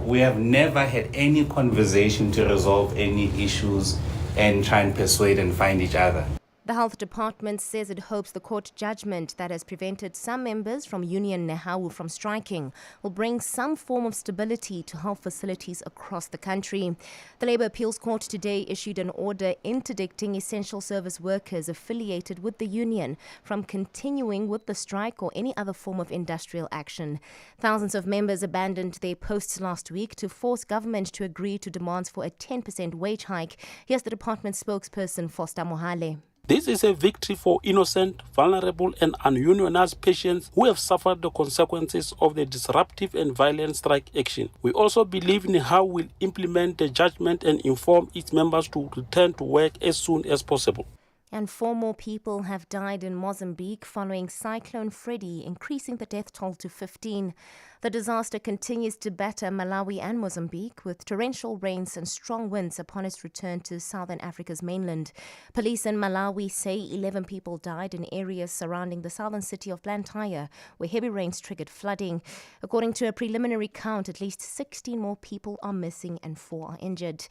We have never had any conversation to resolve any issues and try and persuade and find each other. The health department says it hopes the court judgment that has prevented some members from Union Nehawu from striking will bring some form of stability to health facilities across the country. The Labour Appeals Court today issued an order interdicting essential service workers affiliated with the union from continuing with the strike or any other form of industrial action. Thousands of members abandoned their posts last week to force government to agree to demands for a 10% wage hike. Here's the department spokesperson, Foster Mohale. This is a victory for innocent, vulnerable and ununionized patients who have suffered the consequences of the disruptive and violent strike action. We also believe Nehawu will implement the judgment and inform its members to return to work as soon as possible. And 4 more people have died in Mozambique following Cyclone Freddy, increasing the death toll to 15. The disaster continues to batter Malawi and Mozambique with torrential rains and strong winds upon its return to southern Africa's mainland. Police in Malawi say 11 people died in areas surrounding the southern city of Blantyre, where heavy rains triggered flooding. According to a preliminary count, at least 16 more people are missing and 4 are injured.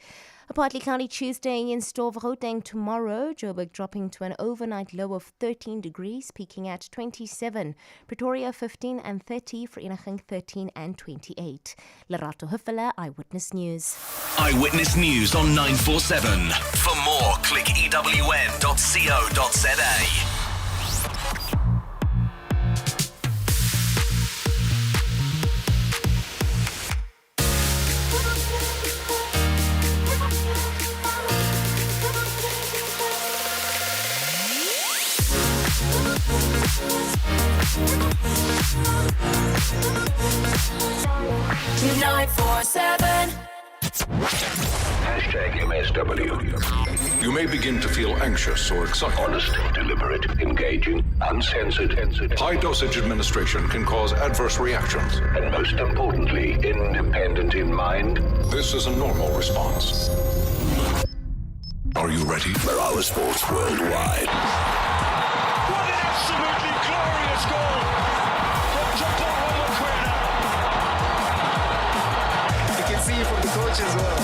A partly cloudy Tuesday in store for Gauteng tomorrow. Joburg dropping to an overnight low of 13 degrees, peaking at 27. Pretoria 15 and 30, Vereeniging 13 and 28. Lerato Huffela, Eyewitness News. Eyewitness News on 947. For more, click ewn.co.za. 947. #MSW. You may begin to feel anxious or excited. Honest, deliberate, engaging, uncensored. High dosage administration can cause adverse reactions. And most importantly, independent in mind. This is a normal response. Are you ready? Marawa Sports Worldwide. What an absolutely glorious goal from Joburg. You can see it from the coach as well.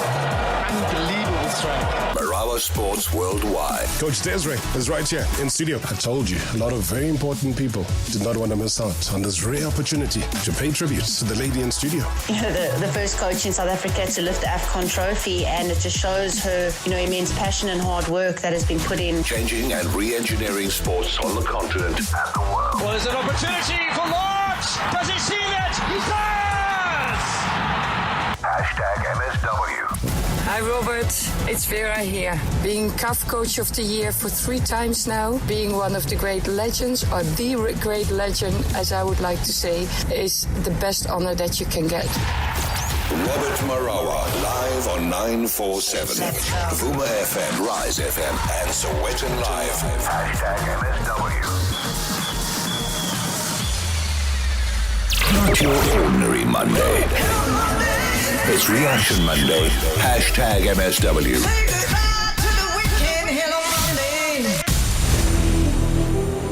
Unbelievable strike. Marawa Sports Worldwide. Coach Desiree is right here in studio. I told you, a lot of very important people did not want to miss out on this rare opportunity to pay tribute to the lady in studio. The first coach in South Africa to lift the AFCON trophy, and it just shows her, immense passion and hard work that has been put in. Changing and re-engineering sports on the continent and the world. Well, there's an opportunity for Marks. Does he see it? He does! #MSW. Hi Robert, it's Vera here. Being CAF Coach of the Year for 3 times now, being one of the great legends, or the great legend, as I would like to say, is the best honor that you can get. Robert Marawa, live on 947. Vuma FM, Rise FM, and Sowetan Live. #MSW. Not your ordinary Monday. It's Reaction Monday. #MSW.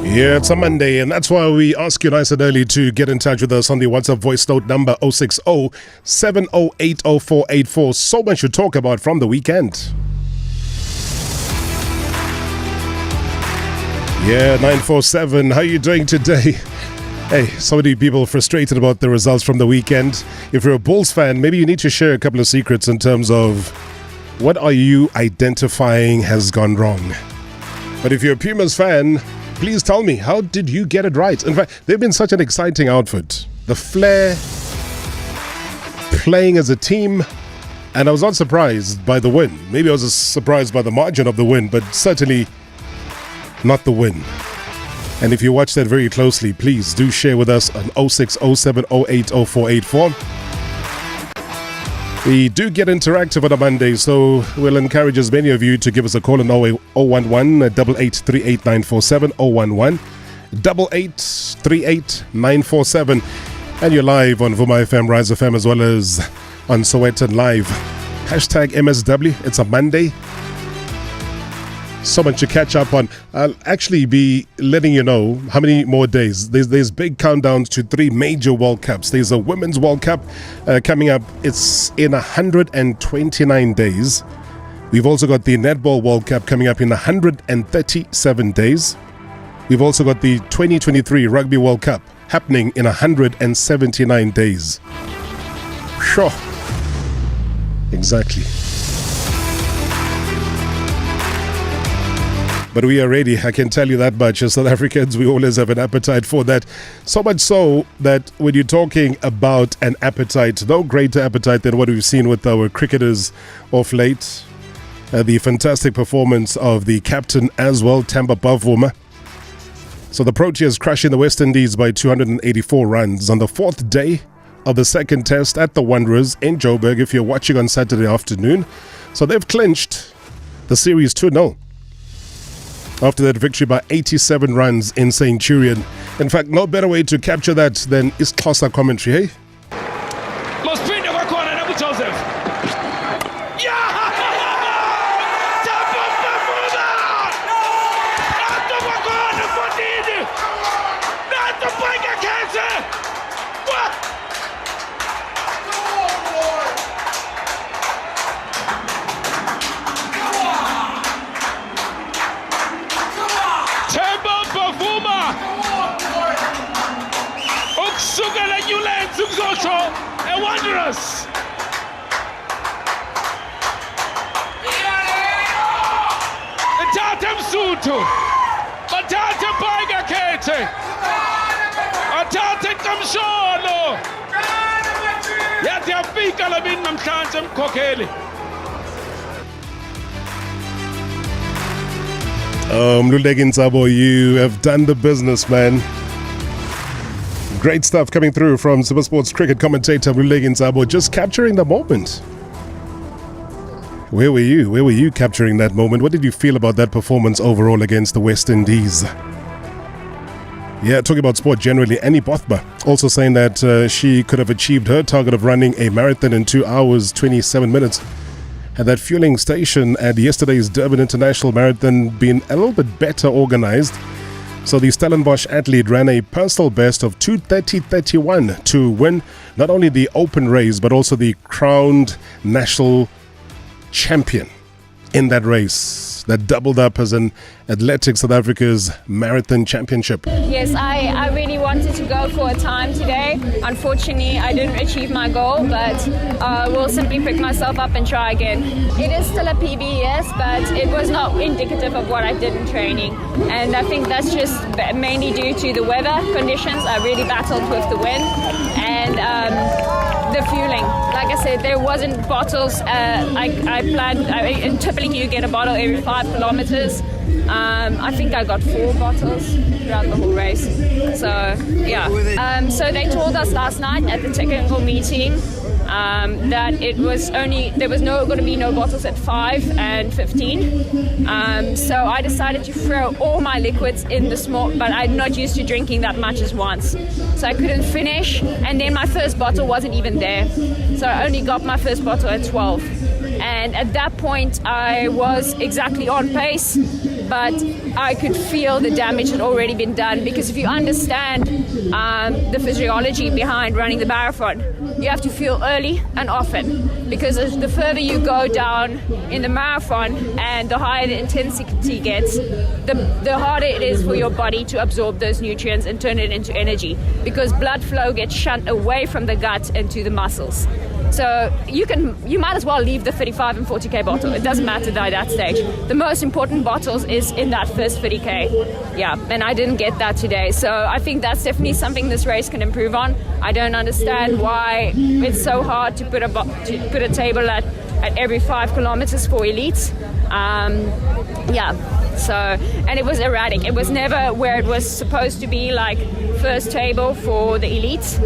Yeah, it's a Monday, and that's why we ask you nice and early to get in touch with us on the WhatsApp voice note number 060 708 0484. So much to talk about from the weekend. Yeah, 947. How are you doing today? Hey, so many people frustrated about the results from the weekend. If you're a Bulls fan, maybe you need to share a couple of secrets in terms of what are you identifying has gone wrong. But if you're a Pumas fan, please tell me, how did you get it right? In fact, they've been such an exciting outfit. The flair, playing as a team, and I was not surprised by the win. Maybe I was surprised by the margin of the win, but certainly not the win. And if you watch that very closely, please do share with us on 0607080484. We do get interactive on a Monday, so we'll encourage as many of you to give us a call on 011-8838-947, 011-8838-947. And you're live on Vuma FM, Rise FM, as well as on Sowetan Live. #MSW, it's a Monday. So much to catch up on. I'll actually be letting you know how many more days. There's big countdowns to 3 major World Cups. There's a Women's World Cup coming up. It's in 129 days. We've also got the Netball World Cup coming up in 137 days. We've also got the 2023 Rugby World Cup happening in 179 days. Sure. Exactly. But we are ready, I can tell you that much. As South Africans, we always have an appetite for that. So much so that when you're talking about an appetite, no greater appetite than what we've seen with our cricketers of late. The fantastic performance of the captain as well, Themba Bavuma. So the Proteas crushing the West Indies by 284 runs on the 4th day of the second test at the Wanderers in Joburg, if you're watching on Saturday afternoon. So they've clinched the series 2-0. After that victory by 87 runs in Centurion. In fact, no better way to capture that than isiXhosa commentary, hey? Mosiphinda kwakhona naku Joseph. And Wanderers. Athathe Msuthu, bathathe Bhayga Khethe, athathe Kamsholo. Yathi yafika la mina namhlanje mkhokheli. Mluleki Ntsabo, you have done the business, man. Great stuff coming through from SuperSports cricket commentator Mluleki Ntsabo, just capturing the moment. Where were you? Where were you capturing that moment? What did you feel about that performance overall against the West Indies? Yeah, talking about sport generally, Annie Bothba also saying that she could have achieved her target of running a marathon in 2 hours, 27 minutes. Had that fueling station at yesterday's Durban International Marathon been a little bit better organized. So the Stellenbosch athlete ran a personal best of 2:30:31 to win not only the open race but also the crowned national champion in that race that doubled up as an Athletics South Africa's marathon championship. Yes, I really wanted to go for a time today. Unfortunately, I didn't achieve my goal, but we'll simply pick myself up and try again. It is still a PB, yes, but it was not indicative of what I did in training. And I think that's just mainly due to the weather conditions. I really battled with the wind and the fueling. Like I said, there wasn't bottles. I planned, typically you get a bottle every 5 kilometers. I think I got 4 bottles throughout the whole race. So, yeah. So they told us last night at the technical meeting that there was going to be no bottles at 5 and 15. So I decided to throw all my liquids in the small, but I'm not used to drinking that much as once. So I couldn't finish, and then my first bottle wasn't even there. So I only got my first bottle at 12. And at that point, I was exactly on pace, but I could feel the damage had already been done. Because if you understand the physiology behind running the marathon, you have to fuel early and often. Because the further you go down in the marathon and the higher the intensity gets, the harder it is for your body to absorb those nutrients and turn it into energy. Because blood flow gets shunt away from the gut and to the muscles. So you might as well leave the 35 and 40k bottle. It doesn't matter at that stage. The most important bottles is in that first 30k. Yeah, and I didn't get that today. So I think that's definitely something this race can improve on. I don't understand why it's so hard to put a table at every 5 kilometers for elites. And it was erratic. It was never where it was supposed to be, like first table for the elites.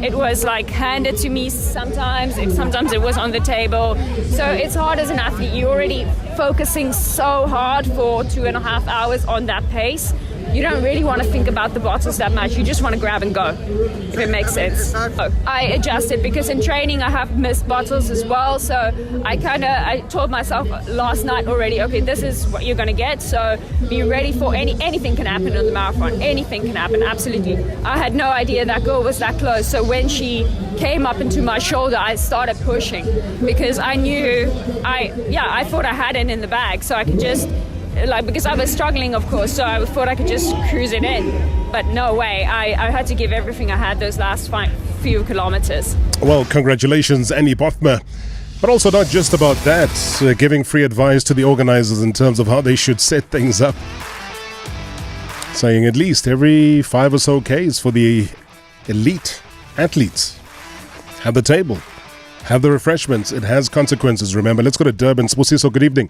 It was like handed to me sometimes it was on the table. So it's hard as an athlete. You're already focusing so hard for 2.5 hours on that pace. you don't really want to think about the bottles that much. You just want to grab and go, if it makes sense. I adjusted because in training I have missed bottles as well. So I told myself last night already, okay, this is what you're going to get. So be ready for anything can happen in the marathon. Anything can happen, absolutely. I had no idea that girl was that close. So when she came up into my shoulder, I started pushing because I knew I thought I had it in the bag. So I could just, because I was struggling, of course, so I thought I could just cruise it in. But no way. I had to give everything I had those last few kilometers. Well, congratulations, Annie Bothma. But also not just about that, giving free advice to the organizers in terms of how they should set things up. Saying at least every 5 or so Ks for the elite athletes. Have the table. Have the refreshments. It has consequences, remember. Let's go to Durban. Spusiso, good evening.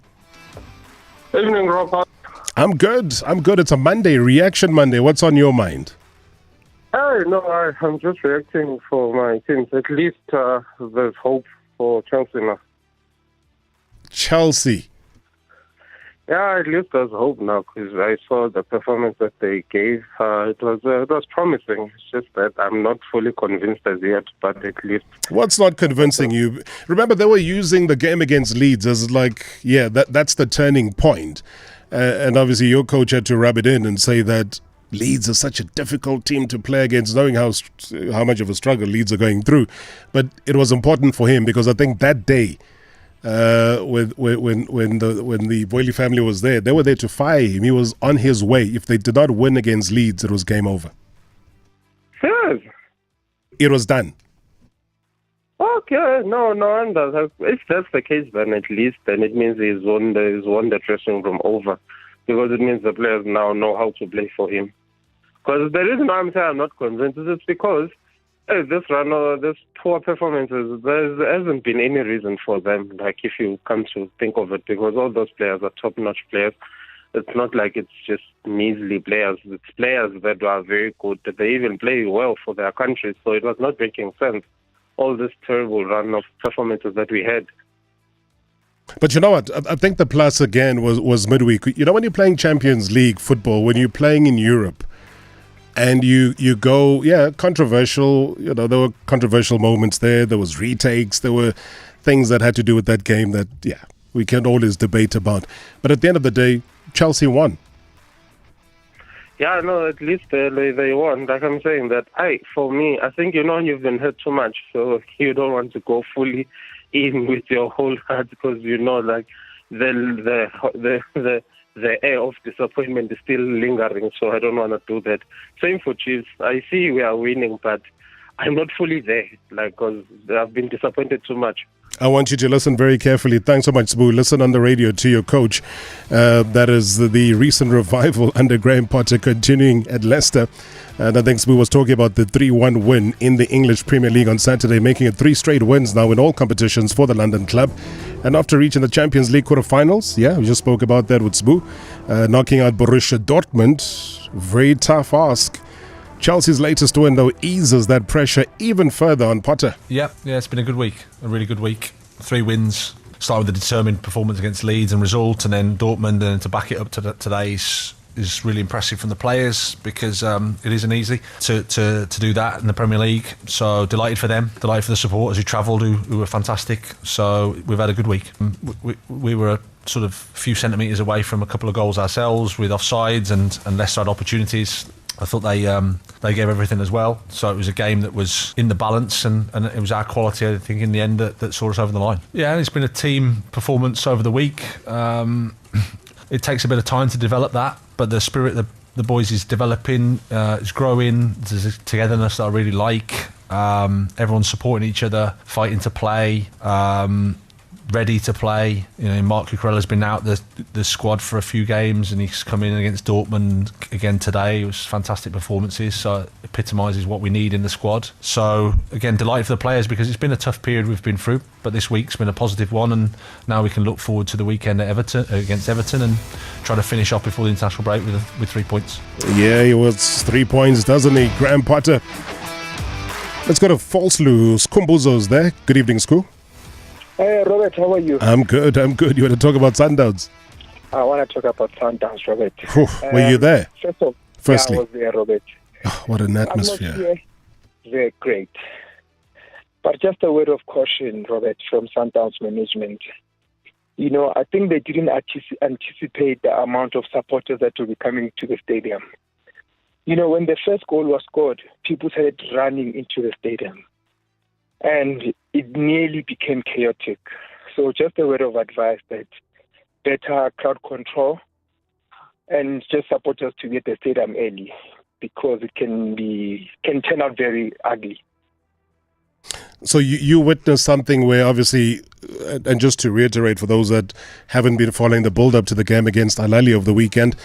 Evening, Rob. I'm good. It's a Monday, Reaction Monday. What's on your mind? I'm just reacting for my teams. At least there's hope for Chelsea now. Chelsea? Yeah, at least there's hope now because I saw the performance that they gave. It was promising. It's just that I'm not fully convinced as yet, but at least... What's not convincing you? Remember, they were using the game against Leeds as that's the turning point. And obviously your coach had to rub it in and say that Leeds is such a difficult team to play against, knowing how much of a struggle Leeds are going through. But it was important for him because I think that day, when the Boyle family was there, they were there to fire him. He was on his way. If they did not win against Leeds, it was game over. Yes. It was done. Okay, no wonder. If that's the case, then at least it means he's won the dressing room over, because it means the players now know how to play for him. Because the reason why I'm saying I'm not convinced is because this run or this poor performances, there hasn't been any reason for them. Like if you come to think of it, because all those players are top-notch players. It's not like it's just measly players. It's players that are very good. They even play well for their countries. So it was not making sense, all this terrible run of performances that we had. But you know what? I think the plus again was midweek. You know, when you're playing Champions League football, when you're playing in Europe, and you go, controversial. You know, there were controversial moments there. There was retakes. There were things that had to do with that game that, we can always debate about. But at the end of the day, Chelsea won. Yeah, no, at least they won. Like I'm saying that, for me, I think, you've been hurt too much, so you don't want to go fully in with your whole heart because, like, the air of disappointment is still lingering, so I don't want to do that. Same for Chiefs. I see we are winning, but I'm not fully there, because I've been disappointed too much. I want you to listen very carefully. Thanks so much, Sbu. Listen on the radio to your coach. That is the recent revival under Graham Potter continuing at Leicester. And I think Sbu was talking about the 3-1 win in the English Premier League on Saturday, making it 3 straight wins now in all competitions for the London club. And after reaching the Champions League quarterfinals, we just spoke about that with Sbu, knocking out Borussia Dortmund. Very tough ask. Chelsea's latest win, though, eases that pressure even further on Potter. Yeah, it's been a good week, a really good week. 3 wins, starting with the determined performance against Leeds and result, and then Dortmund, and to back it up to today is really impressive from the players, because it isn't easy to do that in the Premier League. So delighted for them, delighted for the supporters who travelled, who were fantastic. So we've had a good week. We were a sort of few centimetres away from a couple of goals ourselves with offsides and Leicester had opportunities. I thought they gave everything as well. So it was a game that was in the balance, and it was our quality, I think, in the end that saw us over the line. Yeah, and it's been a team performance over the week. It takes a bit of time to develop that, but the spirit the boys is developing, is growing. There's a togetherness that I really like. Everyone's supporting each other, fighting to play, ready to play. Mark Cucurella's been out the squad for a few games, and he's come in against Dortmund again today. It was fantastic performances, so it epitomises what we need in the squad. So again, delighted for the players, because it's been a tough period we've been through, but this week's been a positive one, and now we can look forward to the weekend at against Everton and try to finish off before the international break with 3 points. Yeah, he was 3 points, doesn't he, Graham Potter? Let's go to Falsloo. Skumbuzo's there. Good evening, Sku. Hey, Robert, how are you? I'm good. You want to talk about Sundowns? I want to talk about Sundowns, Robert. Were you there? First of Firstly. Yeah, I was there, Robert. Oh, what an atmosphere. They're great. But just a word of caution, Robert, from Sundowns management. You know, I think they didn't anticipate the amount of supporters that will be coming to the stadium. You know, when the first goal was scored, people started running into the stadium. And it nearly became chaotic. So just a word of advice that better crowd control and just support us to get the stadium early, because it can turn out very ugly. So you witnessed something where obviously, and just to reiterate for those that haven't been following the build-up to the game against Al Ahly over the weekend,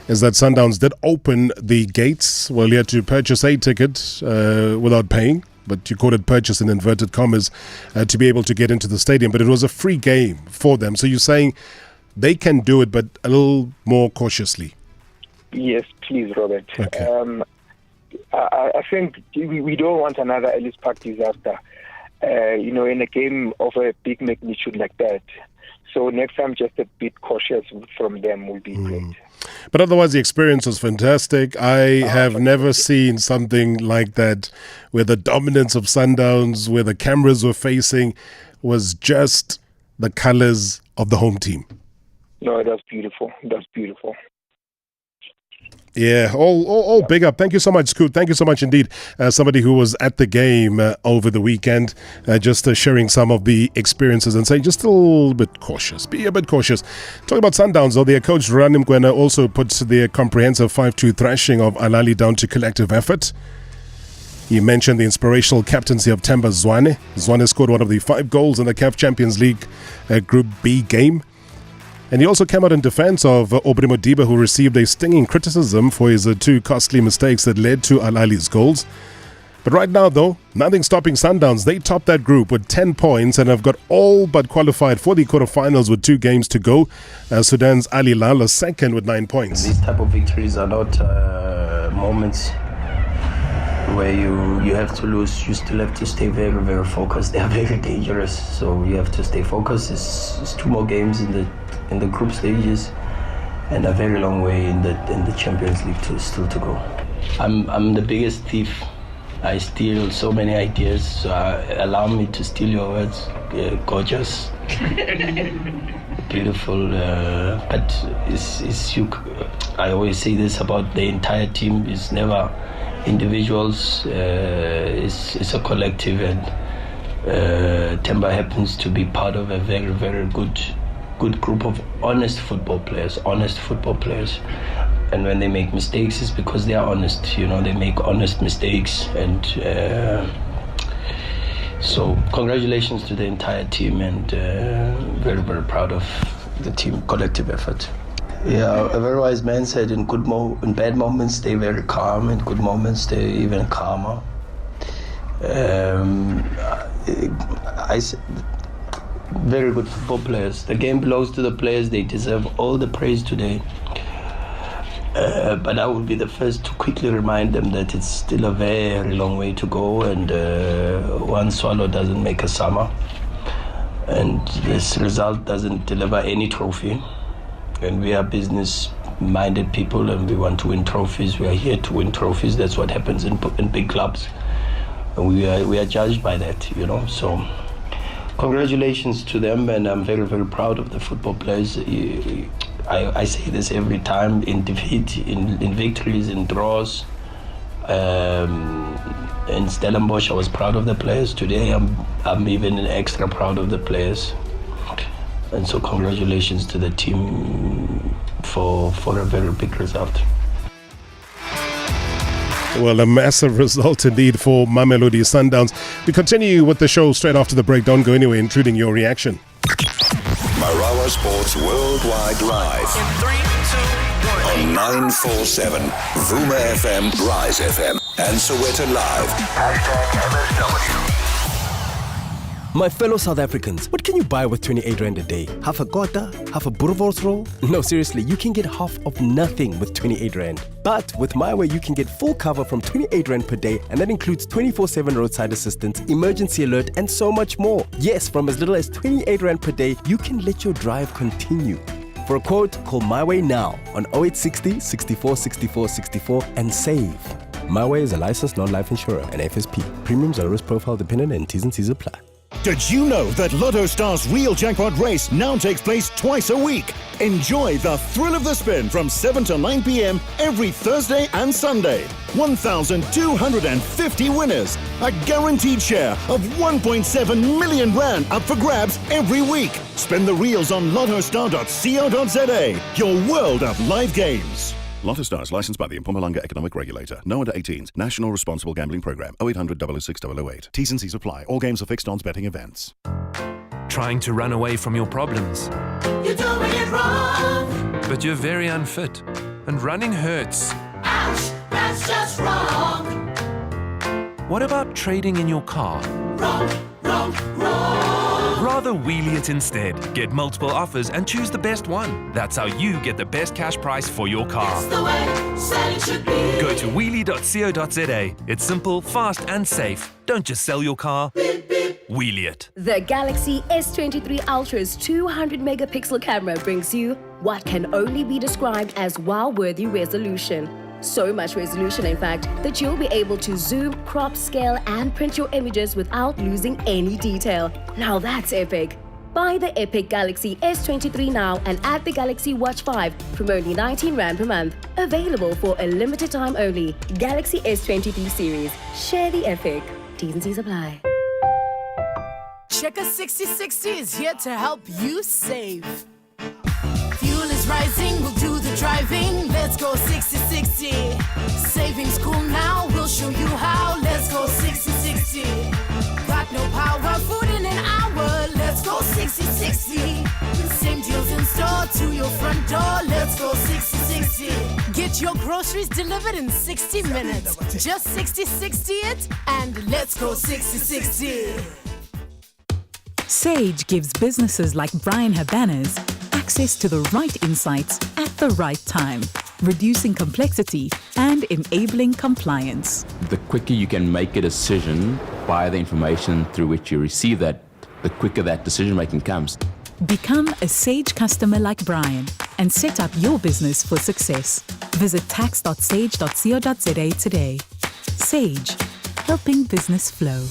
is that Sundowns did open the gates. Well, you had to purchase a ticket without paying, but you called it purchase in inverted commas, to be able to get into the stadium. But it was a free game for them. So you're saying they can do it, but a little more cautiously. Yes, please, Robert. Okay. I think we don't want another Ellis Park disaster, you know, in a game of a big magnitude like that. So next time, just a bit cautious from them will be great. But otherwise, the experience was fantastic. I have never seen something like that, where the dominance of Sundowns, where the cameras were facing, was just the colors of the home team. No, that's beautiful. That's beautiful. Yeah, all big up. Thank you so much, Scoot. Thank you so much indeed. Somebody who was at the game over the weekend, just sharing some of the experiences and saying just a little bit cautious. Be a bit cautious. Talking about Sundowns, though, their coach Ranim Gwena also put their comprehensive 5-2 thrashing of Al Ahly down to collective effort. He mentioned the inspirational captaincy of Themba Zwane. Zwane scored one of the 5 goals in the CAF Champions League Group B game. And he also came out in defense of Aubrey Modiba, who received a stinging criticism for his 2 costly mistakes that led to Al Ahly's goals. But right now, though, nothing stopping Sundowns. They top that group with 10 points and have got all but qualified for the quarterfinals with 2 games to go. Sudan's Al Hilal is second with 9 points. These type of victories are not moments where you have to lose. You still have to stay very, very focused. They are very dangerous, so you have to stay focused. It's 2 more games in the group stages, and a very long way in the Champions League still to go. I'm the biggest thief. I steal so many ideas, so allow me to steal your words. Gorgeous, beautiful, but it's you. I always say this about the entire team: it's never individuals. It's a collective, and Themba happens to be part of a very, very good group of honest football players. And when they make mistakes, it's because they are honest. You know, they make honest mistakes. And so congratulations to the entire team, and very, very proud of the team collective effort. Yeah, a very wise man said, in bad moments, stay very calm. In good moments, stay even calmer. Very good football players. The game belongs to the players. They deserve all the praise today. But I will be the first to quickly remind them that it's still a very long way to go, and one swallow doesn't make a summer. And this result doesn't deliver any trophy. And we are business-minded people, and we want to win trophies. We are here to win trophies. That's what happens in big clubs. And we are judged by that, you know. So congratulations to them, and I'm very, very proud of the football players. I say this every time, in defeat, in victories, in draws. In Stellenbosch, I was proud of the players. Today, I'm even extra proud of the players. And so congratulations to the team for a very big result. Well, a massive result indeed for Mamelodi Sundowns. We continue with the show straight after the break. Don't go anywhere, including your reaction. Marawa Sports Worldwide Live. In 3, 2, 1. On 947, Vuma FM, Rise FM, and Soweto Live. #MSW. My fellow South Africans, what can you buy with 28 Rand a day? Half a kota? Half a boerewors roll? No, seriously, you can get half of nothing with 28 Rand. But with MyWay, you can get full cover from 28 Rand per day, and that includes 24/7 roadside assistance, emergency alert, and so much more. Yes, from as little as 28 Rand per day, you can let your drive continue. For a quote, call My Way now on 0860 64 64 64 and save. My Way is a licensed non-life insurer and FSP. Premiums are risk profile dependent and T's and C's apply. Did you know that Lotto Star's real jackpot race now takes place twice a week? Enjoy the thrill of the spin from 7 to 9 p.m. every Thursday and Sunday. 1,250 winners. A guaranteed share of 1.7 million rand up for grabs every week. Spin the reels on lottostar.co.za. Your world of live games. Lotto Stars, licensed by the Mpumalanga Economic Regulator. No under 18s. National Responsible Gambling Program. 0800 006 008. T's and C's apply. All games are fixed odds betting events. Trying to run away from your problems. You're doing it wrong. But you're very unfit. And running hurts. Ouch, that's just wrong. What about trading in your car? Wrong. Rather wheelie it instead. Get multiple offers and choose the best one. That's how you get the best cash price for your car. It's the way selling should be. Go to wheelie.co.za. It's simple, fast and safe. Don't just sell your car. Beep, beep. Wheelie it. The Galaxy S23 Ultra's 200 megapixel camera brings you what can only be described as wow-worthy resolution. So much resolution, in fact, that you'll be able to zoom, crop, scale, and print your images without losing any detail. Now that's epic. Buy the epic Galaxy S23 now and add the Galaxy Watch 5 from only 19 Rand per month. Available for a limited time only. Galaxy S23 series. Share the epic. T's and C's apply. Checker 6060 is here to help you save. Fuel is rising, we'll do the driving. Let's go 6060. Savings cool now, we'll show you how. Let's go 6060. Got no power, food in an hour. Let's go 6060. Same deals in store to your front door. Let's go 6060. Get your groceries delivered in 60 minutes. Just 6060 it, and let's go 6060. Sage gives businesses like Brian Habana's access to the right insights at the right time, reducing complexity and enabling compliance. The quicker you can make a decision by the information through which you receive that, the quicker that decision making comes. Become a Sage customer like Brian and set up your business for success. Visit tax.sage.co.za today. Sage, helping business flow.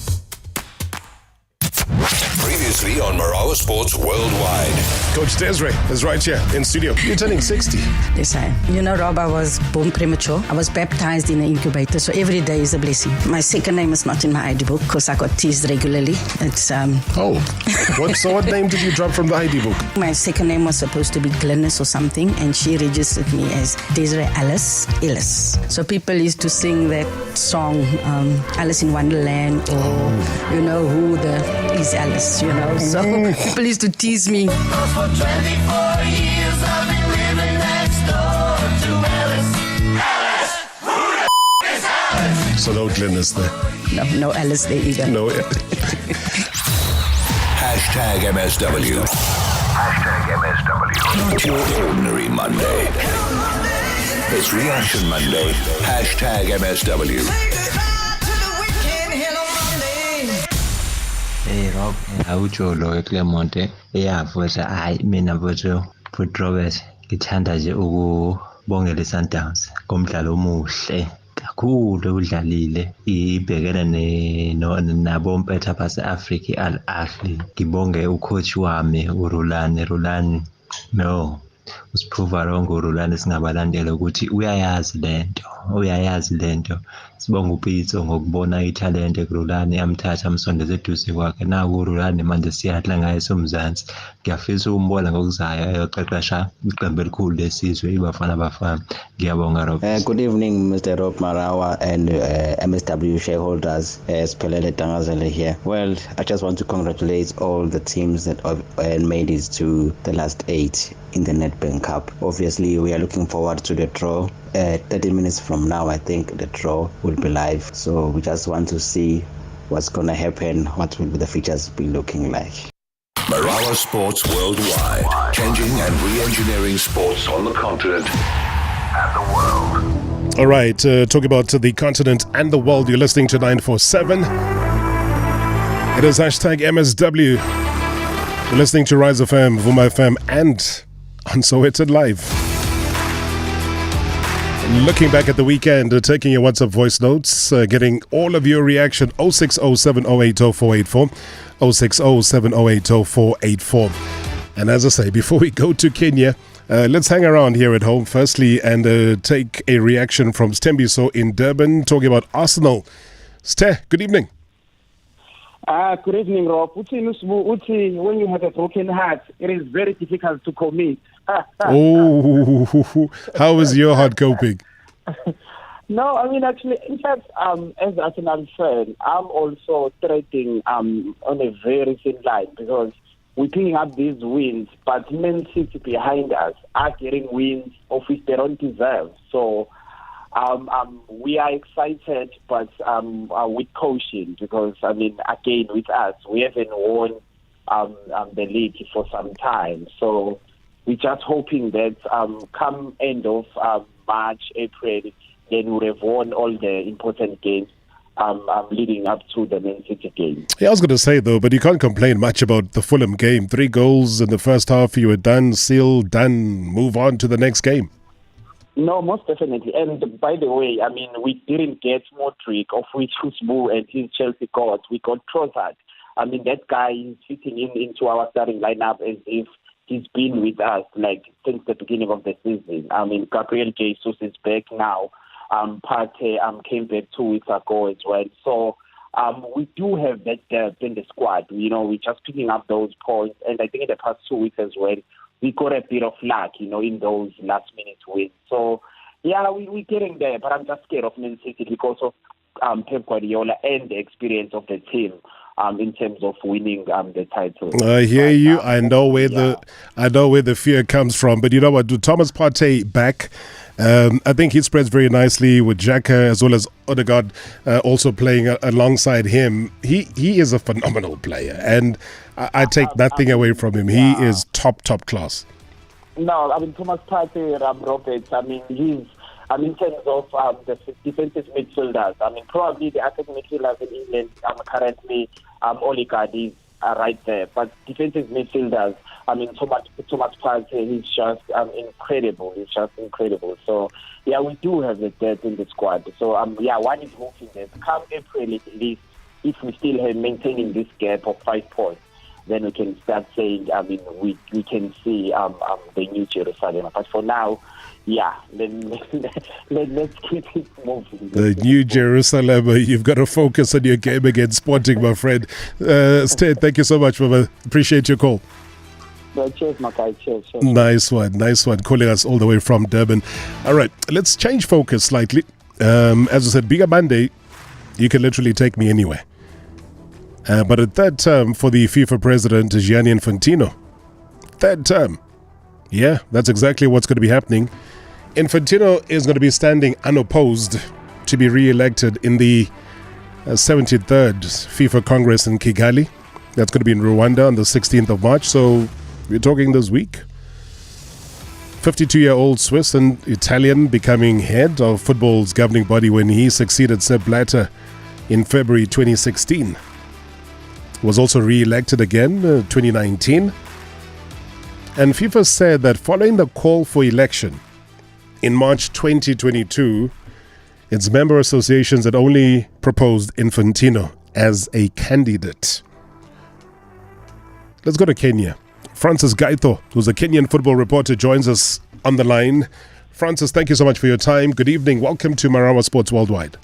Previously on Marawa Sports Worldwide. Coach Desiree is right here in studio. You're turning 60. Yes, I am. You know, Rob, I was born premature. I was baptized in an incubator, so every day is a blessing. My second name is not in my ID book because I got teased regularly. It's So what name did you drop from the ID book? My second name was supposed to be Glennis or something, and she registered me as Desiree Alice Ellis. So people used to sing that song, Alice in Wonderland, or you know who is Alice, you know. So people used to tease me. For 24 years I've been living next door to Alice. Alice, who the is Alice? So no Glennis there. No Alice there either. No. Hashtag MSW. Hashtag MSW. Not your ordinary Monday. It's Reaction Monday. Hashtag MSW. Hey Rob, awujolo eClermont eyavutha hayi mina mfowethu futhi Robert ngithanda nje ukubongela iSundowns ngomdlalo omuhle kakhulu udlalile ibhekene nabo mpetha phase Africa Al Ahly. Ngibonge ucoach wami uRulani no usiprova wrong uRulani singabalandela ukuthi uyayazi lento sibonga uPitso ngokubona italente kuRulani amthatha amsondeze eduze kwakhe naku uRulani manje siyadla ngaye somzansi ngiyafisa ukumbona ngokuzayo ayoqeqesha iqembu elikhulu lesizwe iBafana Bafana. Ngiyabonga Rob. Good evening Mr. Rob Marawa and MSW shareholders. Spelele Tangazele here. Well, I just want to congratulate all the teams that have made it to the last 8 in the Nedbank Cup. Obviously, we are looking forward to the draw. 30 minutes from now, I think the draw will be live. So we just want to see what's going to happen, what will the features be looking like. Marawa Sports Worldwide. Changing and re-engineering sports on the continent and the world. All right, talking about the continent and the world, you're listening to 947. It is hashtag MSW. You're listening to Rise FM, Vuma FM, and on Sowetan Live. Looking back at the weekend, taking your WhatsApp voice notes, getting all of your reaction, 0607080484, 0607080484. And as I say, before we go to Kenya, let's hang around here at home firstly and take a reaction from Stembiso in Durban talking about Arsenal. Ste, good evening. Good evening, Rob. Uti, when you have a broken heart, it is very difficult to commit. Oh, how is your heart coping? No, I mean, actually, in fact, as Arsenal fan, I'm also treading on a very thin line because we're picking up these wins, but Man City behind us are getting wins of which they don't deserve. So we are excited, but with caution because, I mean, again, with us, we haven't won the league for some time. So we're just hoping that come end of March, April, then we'll have won all the important games leading up to the Man City game. Yeah, I was going to say, though, but you can't complain much about the Fulham game. 3 goals in the first half, you were done, sealed, done, move on to the next game. No, most definitely. And by the way, I mean, we didn't get Modric, of which Husbu and his Chelsea got. We got Trossard. I mean, that guy is fitting into our starting lineup as if he's been with us, like, since the beginning of the season. I mean, Gabriel Jesus is back now. Partey came back 2 weeks ago as well. So we do have that depth in the squad. You know, we're just picking up those points. And I think in the past 2 weeks as well, we got a bit of luck, you know, in those last-minute wins. So, yeah, we're getting there. But I'm just scared of Man City because of Pep Guardiola and the experience of the team in terms of winning the title. I hear you. I know where the fear comes from. But you know what? With Thomas Partey back, I think he spreads very nicely with Xhaka as well as Odegaard also playing alongside him. He is a phenomenal player, and I take nothing away from him. He is top class. No, I mean, Thomas Partey, Roberts, I mean, in terms of the defensive midfielders, I mean, probably the attacking midfielders in England currently, Odegaard is right there. But defensive midfielders, I mean, Thomas Partey, he's just incredible. He's just incredible. So, yeah, we do have the depth in the squad. So, one is hoping that come April at least, if we still have maintaining this gap of 5 points, then we can start saying, I mean, we can see the new Jerusalem. But for now, yeah, let's keep it moving. The new Jerusalem, you've got to focus on your game against Sporting, my friend. Sted, thank you so much, Mama. Appreciate your call. Cheers, Makai. Cheers. Nice one. Calling us all the way from Durban. All right, let's change focus slightly. As I said, Bigger Monday, you can literally take me anywhere. But a third term for the FIFA president, Gianni Infantino. Third term. Yeah, that's exactly what's going to be happening. Infantino is going to be standing unopposed to be re-elected in the 73rd FIFA Congress in Kigali. That's going to be in Rwanda on the 16th of March. So we're talking this week. 52-year-old Swiss and Italian becoming head of football's governing body when he succeeded Sepp Blatter in February 2016. Was also re-elected again 2019. And FIFA said that following the call for election in March 2022, its member associations had only proposed Infantino as a candidate. Let's go to Kenya. Francis Gaito, who's a Kenyan football reporter, joins us on the line. Francis, thank you so much for your time. Good evening. Welcome to Marawa Sports Worldwide.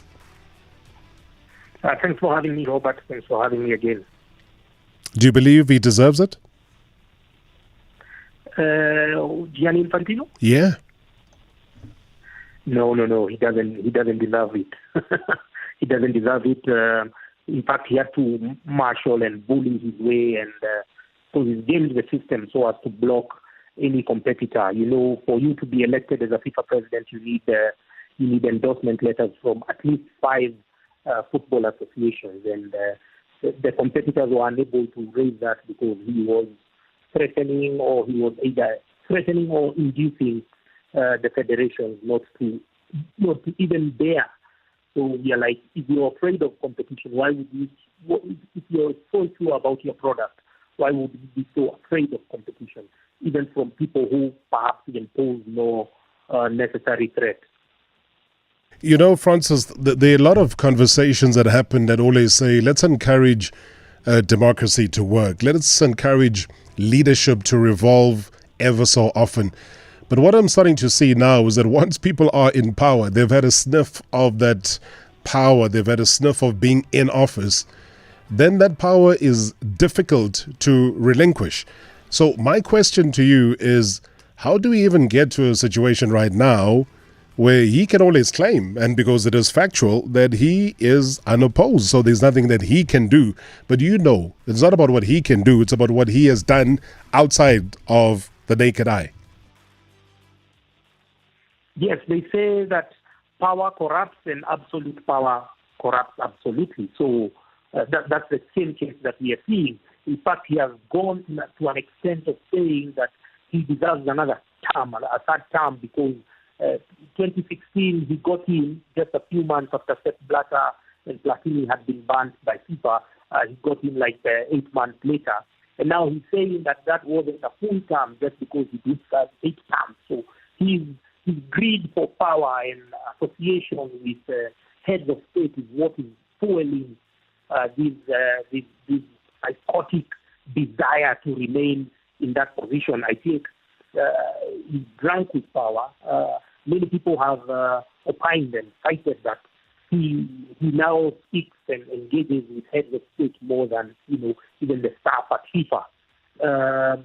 Thanks for having me, Robert. Thanks for having me again. Do you believe he deserves it? Gianni Infantino? Yeah. No. He doesn't deserve it. He doesn't deserve it. In fact, he had to marshal and bully his way, and so he's gamed the system so as to block any competitor. You know, for you to be elected as a FIFA president, you need endorsement letters from at least 5 football associations, and the competitors were unable to raise that because he was threatening, or he was either threatening or inducing the federations not to even dare. So we are like, if you're afraid of competition, why would you? If you're so sure about your product, Why would he be so afraid of competition, even from people who perhaps even pose no necessary threat? You know, Francis, there are a lot of conversations that happen that always say, let's encourage democracy to work. Let's encourage leadership to revolve ever so often. But what I'm starting to see now is that once people are in power, they've had a sniff of that power, they've had a sniff of being in office, then that power is difficult to relinquish. So my question to you is, how do we even get to a situation right now where he can always claim, and because it is factual, that he is unopposed, so there's nothing that he can do. But you know, it's not about what he can do, it's about what he has done outside of the naked eye. Yes, they say that power corrupts and absolute power corrupts absolutely. So that's the same case that we are seeing. In fact, he has gone to an extent of saying that he deserves another term, a third term, because 2016 he got in just a few months after Sepp Blatter and Platini had been banned by FIFA. He got in like 8 months later. And now he's saying that wasn't a full term just because he did serve 8 terms. So his greed for power and association with heads of state is what is fueling this psychotic desire to remain in that position. I think he's drunk with power. Many people have opined and cited that he now speaks and engages with heads of state more than even the staff at FIFA.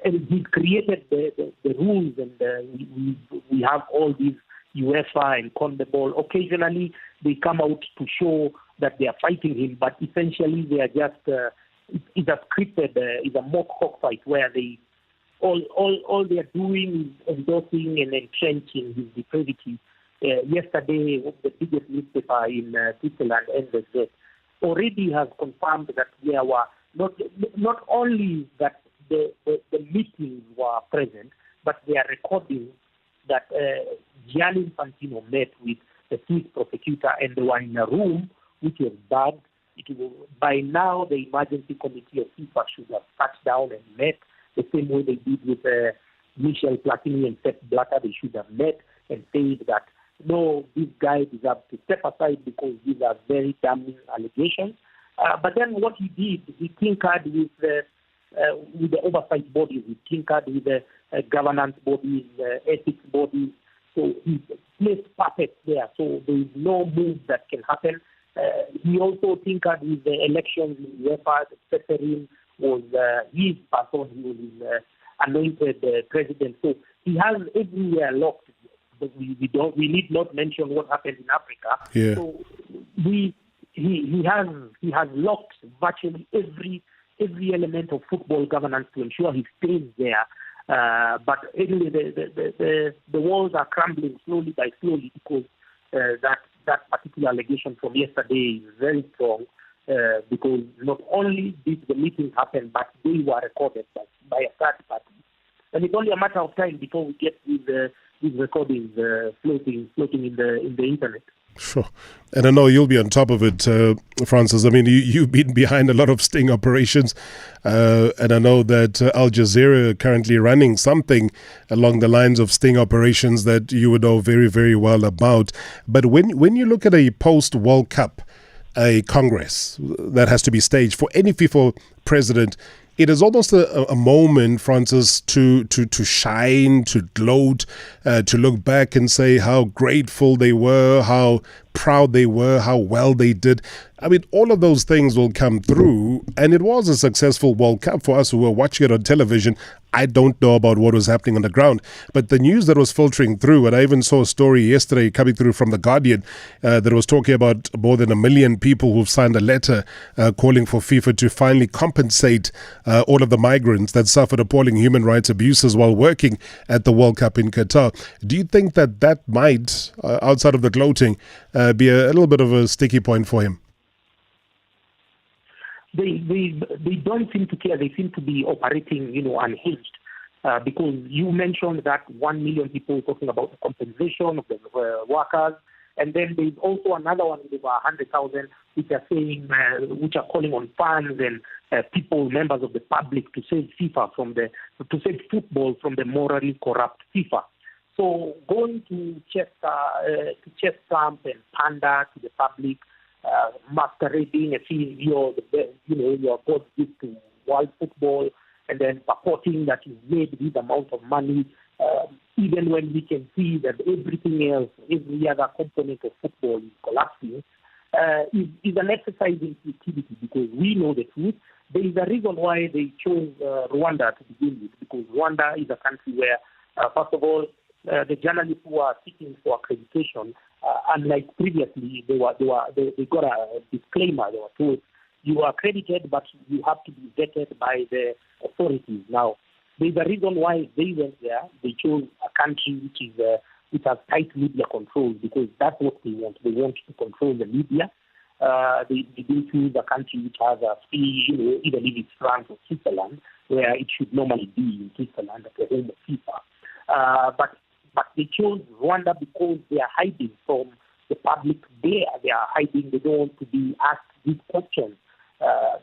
And he created the rules, and we have all these UEFA and CONMEBOL. Occasionally, they come out to show that they are fighting him, but essentially they are just it's a scripted, it's a mock cockfight where they all they are doing is endorsing and entrenching his depravity. Yesterday, the biggest newspaper in Switzerland, NZZ, already has confirmed that there were not only that the meetings were present, but they are recording that Gianni Infantino met with the Swiss prosecutor, and they were in a room which was bugged. By now, the emergency committee of FIFA should have sat down and met the same way they did with Michel Platini and Sepp Blatter. They should have met and said that, no, this guy deserves to step aside because these are very damning allegations. But then what he did, he tinkered with the oversight bodies, he tinkered with the governance bodies, ethics bodies. So he placed puppets there. So there is no move that can happen. He also tinkered with the elections in UEFA. Seferin was his person. He was his anointed president. So he has everywhere locked. But we need not mention what happened in Africa. Yeah. So he has locked virtually every element of football governance to ensure he stays there. But anyway, the walls are crumbling slowly because that particular allegation from yesterday is very strong. Because not only did the meeting happen, but they were recorded by a third party. And it's only a matter of time before we get these recordings floating in the internet. Sure. And I know you'll be on top of it, Francis. I mean, you've been behind a lot of sting operations, and I know that Al Jazeera are currently running something along the lines of sting operations that you would know very, very well about. But when you look at a post-World Cup, a Congress that has to be staged for any FIFA president, it is almost a moment, Francis, to shine, to gloat, to look back and say how grateful they were, how proud they were, how well they did. I mean, all of those things will come through, and it was a successful World Cup for us who were watching it on television. I don't know about what was happening on the ground, but the news that was filtering through, and I even saw a story yesterday coming through from The Guardian that was talking about more than 1 million people who've signed a letter calling for FIFA to finally compensate all of the migrants that suffered appalling human rights abuses while working at the World Cup in Qatar. Do you think that might, outside of the gloating, be a little bit of a sticky point for him? They don't seem to care. They seem to be operating, unhinged. Because you mentioned that 1 million people talking about the compensation of the workers, And then there's also another one with over 100,000, which are saying, which are calling on fans and people, members of the public, to save FIFA to save football from the morally corrupt FIFA. So going to chess Trump and pander to the public, masquerading as if you're God gift to world football, and then purporting that you've made this amount of money, even when we can see that everything else, every other component of football is collapsing, is an exercise in futility, because we know the truth. There is a reason why they chose Rwanda to begin with, because Rwanda is a country where, first of all, the journalists who are seeking for accreditation, unlike previously, they got a disclaimer. They were told, you are accredited, but you have to be vetted by the authorities. Now, there's a reason why they went there. They chose a country which has tight media control, because that's what they want. They want to control the media. They didn't choose a country which has a free, even if it's France or Switzerland, where it should normally be in Switzerland at the home of FIFA. But they chose Rwanda because they are hiding from the public there. They are hiding. They don't want to be asked these questions.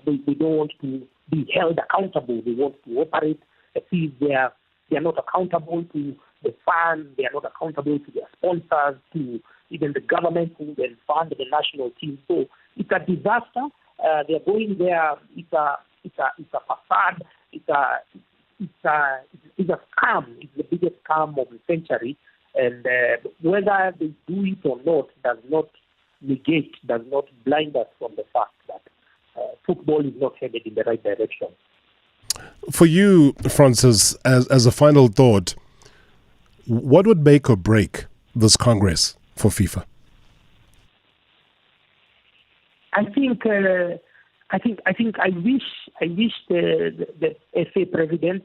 They don't want to be held accountable. They want to operate as if they are not accountable to the fans. They are not accountable to their sponsors, to even the government who then fund the national team. So it's a disaster. They're going there. It's a facade. It's a scam. It's the biggest scam of the century. And whether they do it or not does not negate, does not blind us from the fact that football is not headed in the right direction. For you, Francis, as a final thought, what would make or break this Congress for FIFA? I wish the FA president,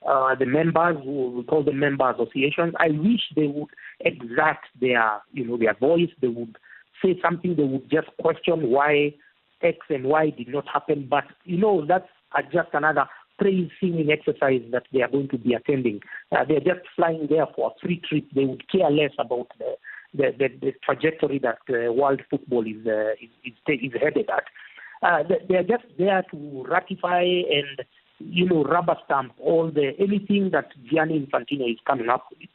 the members, who we call them member associations, I wish they would exert their voice. They would say something. They would just question why X and Y did not happen. But that's just another praise singing exercise that they are going to be attending. They're just flying there for a free trip. They would care less about the trajectory that world football is headed at. They're just there to ratify and rubber stamp anything that Gianni Infantino is coming up with,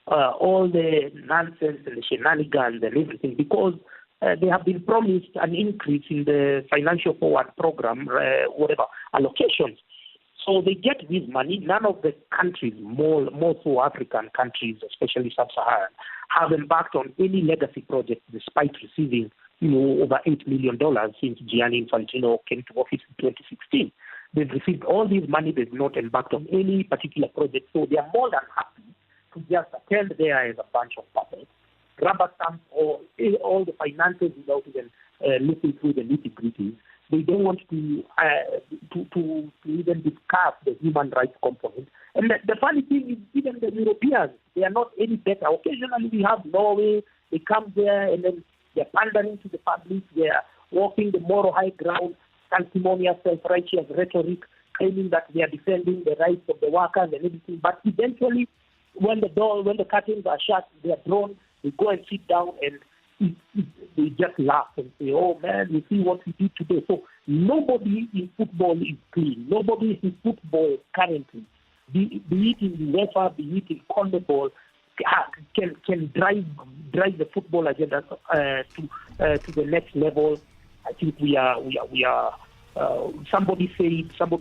all the nonsense and the shenanigans and everything, because they have been promised an increase in the financial forward program, allocations. So they get this money. None of the countries, more so African countries, especially sub-Saharan, have embarked on any legacy project despite receiving, over $8 million since Gianni Infantino came to office in 2016. They've received all this money. They've not embarked on any particular project. So they are more than happy to just attend there as a bunch of puppets, rubber stamp all the finances without even looking through the nitty-gritties. They don't want to even discuss the human rights component. And the funny thing is, even the Europeans, they are not any better. Occasionally we have Norway. They come there and then they're pandering to the public. They're walking the moral high ground, sanctimonious, self-righteous rhetoric, claiming that they are defending the rights of the workers and everything. But eventually, when the curtains are shut, they are drawn. They go and sit down and they just laugh and say, oh man, you see what we did today. So nobody in football is clean. Nobody in football currently, be it in UEFA, be it in CONMEBOL, can drive the football agenda to the next level. I think we are. Somebody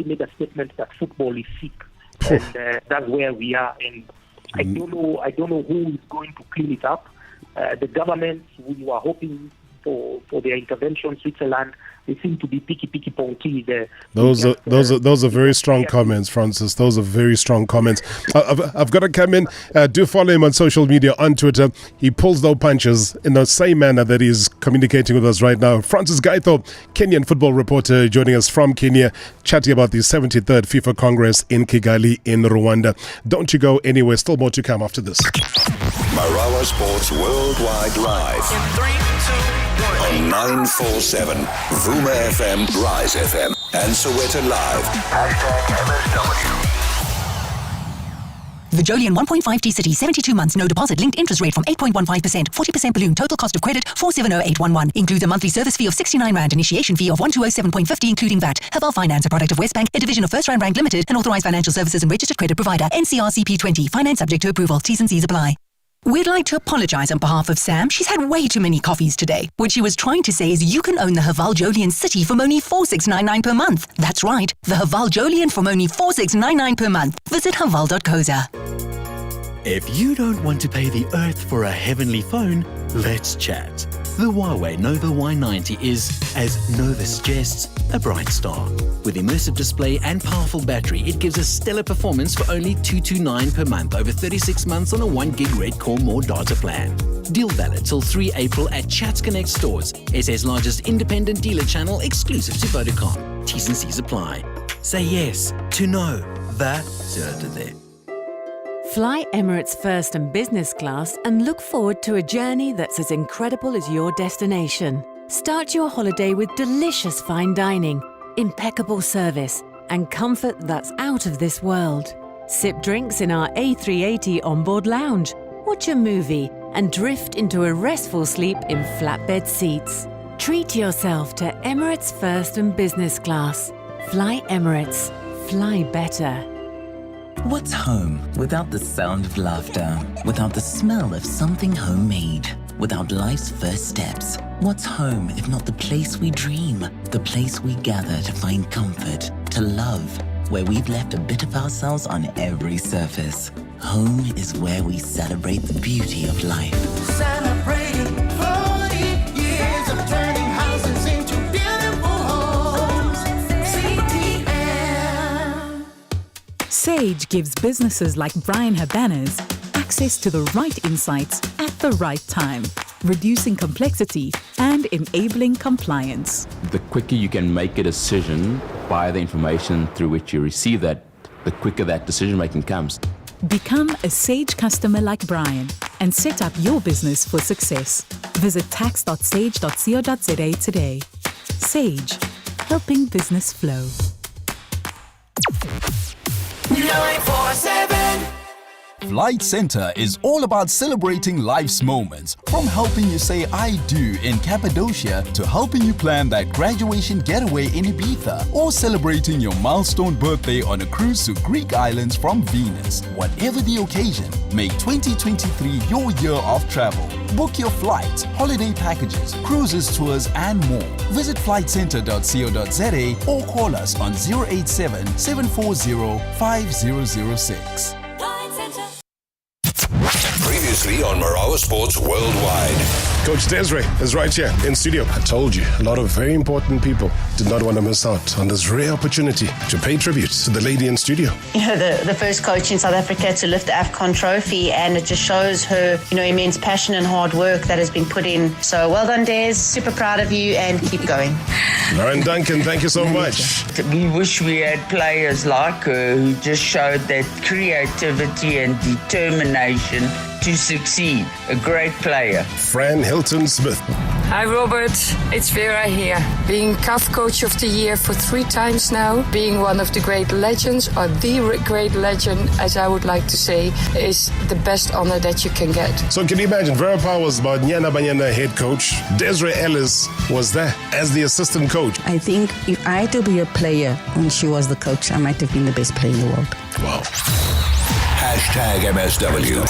made a statement that football is sick, and that's where we are. And I don't know who is going to clean it up. The governments who are hoping for their intervention, Switzerland, they seem to be picky ponky. Those are very strong comments, Francis. Those are very strong comments. I've got to come in. Do follow him on social media, on Twitter. He pulls no punches in the same manner that he's communicating with us right now. Francis Gaitho, Kenyan football reporter, joining us from Kenya, chatting about the 73rd FIFA Congress in Kigali in Rwanda. Don't you go anywhere. Still more to come after this. Marawa Sports Worldwide Live in 3, 2, 1 on 947 Vuma FM, Rise FM, and Soweto Live. #MSW. The Jolian 1.5T City, 72 months, no deposit, linked interest rate from 8.15%, 40% balloon, total cost of credit 470811. Includes a monthly service fee of 69 Rand, initiation fee of 1207.50 including VAT. Haval Finance, a product of Westbank, a division of First Rand Bank Limited, an authorized financial services and registered credit provider. NCRCP 20, finance subject to approval. T's and C's apply. We'd like to apologise on behalf of Sam. She's had way too many coffees today. What she was trying to say is you can own the Haval Jolian City from only 4699 per month. That's right, the Haval Jolian from only 4699 per month. Visit haval.coza. If you don't want to pay the earth for a heavenly phone, let's chat. The Huawei Nova Y90 is, as Nova suggests, a bright star. With immersive display and powerful battery, it gives a stellar performance for only $229 per month over 36 months on a 1 gig Red Core More data plan. Deal valid till 3 April at Chats Connect stores, SA's largest independent dealer channel exclusive to Vodacom. T's and C's apply. Say yes to no. The certainty. Fly Emirates First and Business Class and look forward to a journey that's as incredible as your destination. Start your holiday with delicious fine dining, impeccable service, and comfort that's out of this world. Sip drinks in our A380 onboard lounge, watch a movie, and drift into a restful sleep in flatbed seats. Treat yourself to Emirates First and Business Class. Fly Emirates. Fly better. What's home without the sound of laughter, without the smell of something homemade, without life's first steps? What's home if not the place we dream, the place we gather to find comfort, to love, where we've left a bit of ourselves on every surface? Home is where we celebrate the beauty of life. Celebrating 40 years of turning houses into beautiful homes. CTM. Sage gives businesses like Brian Habana's access to the right insights at the right time, reducing complexity and enabling compliance. The quicker you can make a decision by the information through which you receive that, the quicker that decision making comes. Become a Sage customer like Brian and set up your business for success. Visit tax.sage.co.za today. Sage, helping business flow. 947. Flight Centre is all about celebrating life's moments, from helping you say I do in Cappadocia to helping you plan that graduation getaway in Ibiza, or celebrating your milestone birthday on a cruise to Greek islands from Venus. Whatever the occasion, make 2023 your year of travel. Book your flights, holiday packages, cruises, tours and more. Visit flightcentre.co.za or call us on 087 740 5006. Previously on Marawa Sports Worldwide. Coach Desiree is right here in studio. I told you, a lot of very important people did not want to miss out on this rare opportunity to pay tribute to the lady in studio. You know, the first coach in South Africa to lift the AFCON trophy, and it just shows her, immense passion and hard work that has been put in. So well done, Des. Super proud of you, and keep going. Lauren Duncan, thank you so much. We wish we had players like her who just showed that creativity and determination to succeed. A great player. Fran Hilton Smith. Hi Robert, it's Vera here. Being CAF Coach of the Year for 3 times now, being one of the great legends, or the great legend, as I would like to say, is the best honor that you can get. So can you imagine, Vera Power was Banyana Banyana head coach. Desiree Ellis was there as the assistant coach. I think if I had to be a player when she was the coach, I might have been the best player in the world. Wow. Hashtag MSW.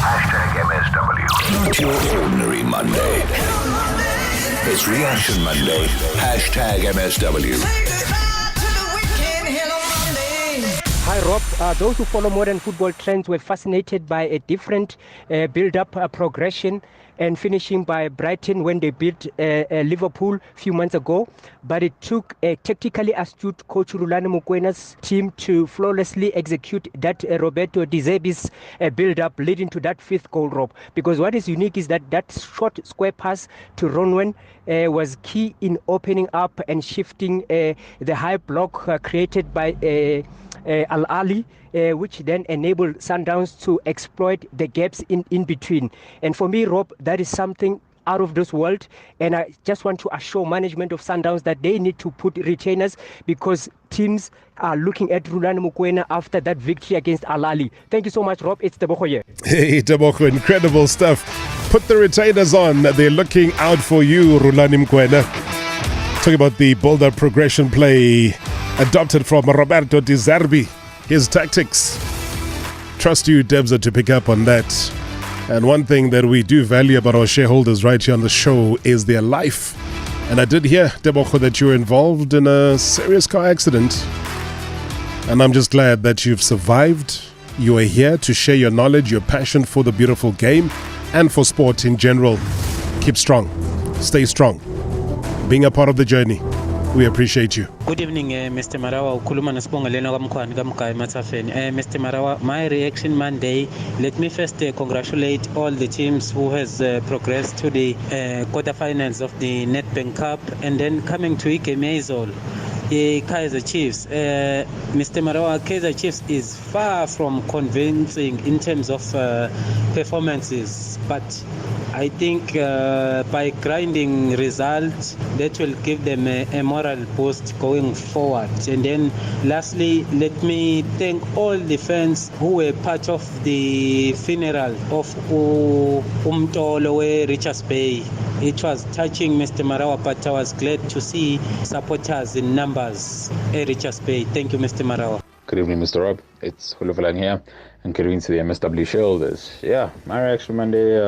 Hashtag MSW. Not your ordinary Monday. It's Reaction Monday. Hashtag MSW. Hi Rob, those who follow modern football trends were fascinated by a different build-up progression and finishing by Brighton when they beat Liverpool a few months ago. But it took a tactically astute coach Rulani Mukwena's team to flawlessly execute that Roberto De Zerbi's build-up, leading to that 5th goal, Rob. Because what is unique is that short square pass to Ronwen was key in opening up and shifting the high block created by Al-Ali, which then enabled Sundowns to exploit the gaps in between. And for me, Rob, that is something out of this world. And I just want to assure management of Sundowns that they need to put retainers because teams are looking at Rulani Mokoena after that victory against Al Ahly. Thank you so much, Rob. It's Tebogo here. Hey, Tebogo, incredible stuff. Put the retainers on. They're looking out for you, Rulani Mokoena. Talking about the bolder progression play adopted from Roberto Di Zerbi. His tactics. Trust you, Debza, to pick up on that. And one thing that we do value about our shareholders right here on the show is their life. And I did hear, Tebogo, that you were involved in a serious car accident. And I'm just glad that you've survived. You are here to share your knowledge, your passion for the beautiful game and for sport in general. Keep strong. Stay strong. Being a part of the journey. We appreciate you. Good evening, Mr. Marawa. Mr. Marawa, my reaction Monday. Let me first congratulate all the teams who has progressed to the quarterfinals of the Nedbank Cup, and then coming to Ike Maisel, Kaizer Chiefs. Mr. Marawa, Kaizer Chiefs is far from convincing in terms of performances, but I think by grinding results, that will give them a moral boost going forward. And then lastly, let me thank all the fans who were part of the funeral of Umtolowe Richards Bay. It was touching, Mr. Marawa, but I was glad to see supporters in numbers at Richards Bay. Thank you, Mr. Marawa. Good evening, Mr. Rob. It's Hulufalang here, and good evening to the MSW shareholders. Yeah, my reaction Monday,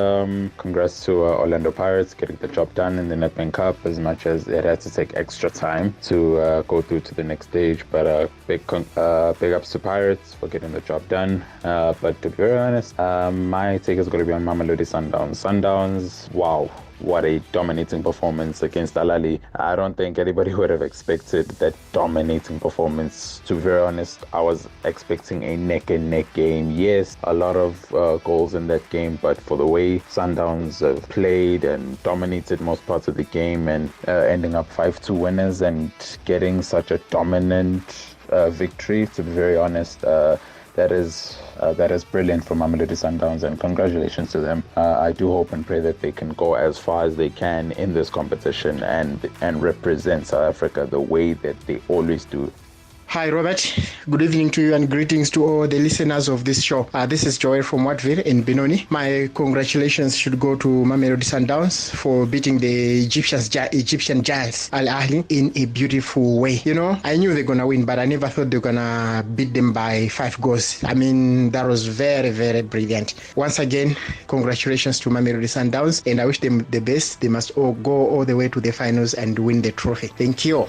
congrats to Orlando Pirates getting the job done in the Nedbank Cup, as much as it had to take extra time to go through to the next stage. But big ups to Pirates for getting the job done. But to be very honest, my take is going to be on Mamelodi Sundowns. Sundowns, wow. What a dominating performance against Al Ahly. I don't think anybody would have expected that dominating performance. To be very honest, I was expecting a neck-and-neck game. Yes, a lot of goals in that game, but for the way Sundowns have played and dominated most parts of the game and ending up 5-2 winners and getting such a dominant victory, to be very honest, that is brilliant for Mamelodi Sundowns, and congratulations to them. I do hope and pray that they can go as far as they can in this competition and represent South Africa the way that they always do. Hi, Robert. Good evening to you and greetings to all the listeners of this show. This is Joel from Watville in Benoni. My congratulations should go to Mamelodi Sundowns for beating the Egyptian giants Al Ahly in a beautiful way. You know, I knew they're going to win, but I never thought they're going to beat them by 5 goals. I mean, that was very, very brilliant. Once again, congratulations to Mamelodi Sundowns, and I wish them the best. They must all go all the way to the finals and win the trophy. Thank you.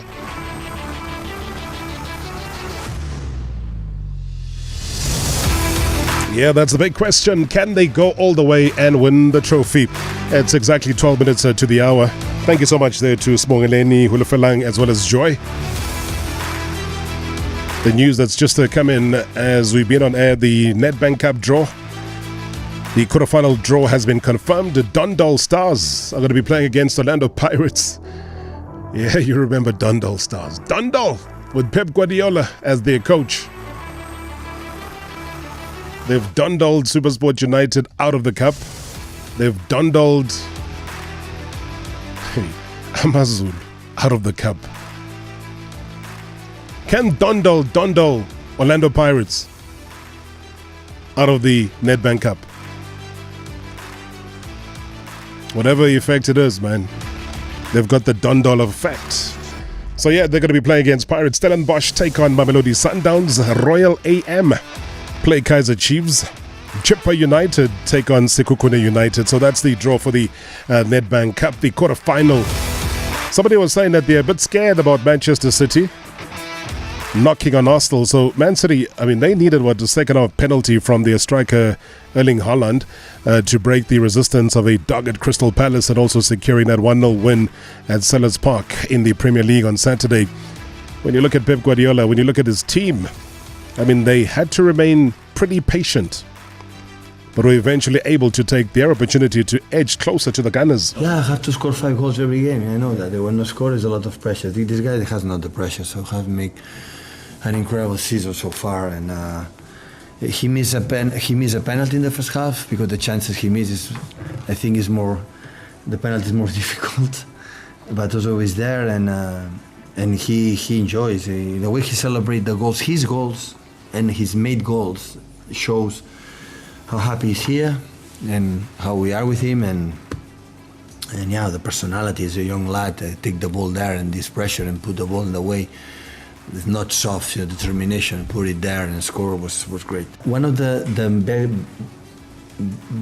Yeah, that's the big question. Can they go all the way and win the trophy? It's exactly 12 minutes to the hour. Thank you so much there to Smongeleni, Hulufalang, as well as Joy. The news that's just come in as we've been on air, the Nedbank Cup draw. The quarterfinal draw has been confirmed. The Dundalk Stars are going to be playing against Orlando Pirates. Yeah, you remember Dundalk Stars. Dundalk with Pep Guardiola as their coach. They've Dundalked Supersport United out of the cup. They've Dundalked Amazulu out of the cup. Can Dundalk Orlando Pirates out of the Nedbank Cup? Whatever effect it is, man, they've got the Dundalk effect. So yeah, they're going to be playing against Pirates. Stellenbosch take on Mamelodi Sundowns. Royal AM play Kaizer Chiefs. Chippa United take on Sekhukhune United. So that's the draw for the Nedbank Cup, the quarterfinal. Somebody was saying that they're a bit scared about Manchester City knocking on Arsenal. So Man City, I mean, they needed the second half penalty from their striker Erling Haaland to break the resistance of a dogged Crystal Palace and also securing that 1-0 win at Selhurst Park in the Premier League on Saturday. When you look at Pep Guardiola, when you look at his team, I mean, they had to remain pretty patient, but were eventually able to take their opportunity to edge closer to the Gunners. Yeah, I have to score 5 goals every game. I know that. When no score is a lot of pressure. I think this guy has not the pressure, so have made an incredible season so far. And he missed a penalty in the first half because the chances he misses, I think, is more the penalty is more difficult, but was always there, and he enjoys the way he celebrates the goals, his goals, and his made goals shows how happy he's here and how we are with him, and yeah, the personality is a young lad. Take the ball there and this pressure and put the ball in the way. It's not soft, determination, put it there and score was great. One of the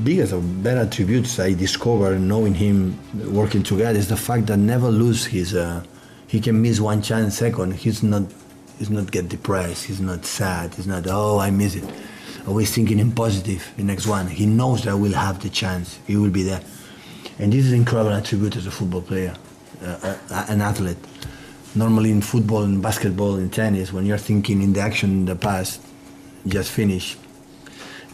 biggest or better attributes I discovered knowing him working together is the fact that never lose his. He can miss one chance second. He's not get depressed. He's not sad. He's not I miss it. Always thinking in positive. The next one. He knows that we'll have the chance. He will be there, and this is an incredible attribute as a football player, an athlete. Normally in football, in basketball, in tennis, when you're thinking in the action in the past, just finish,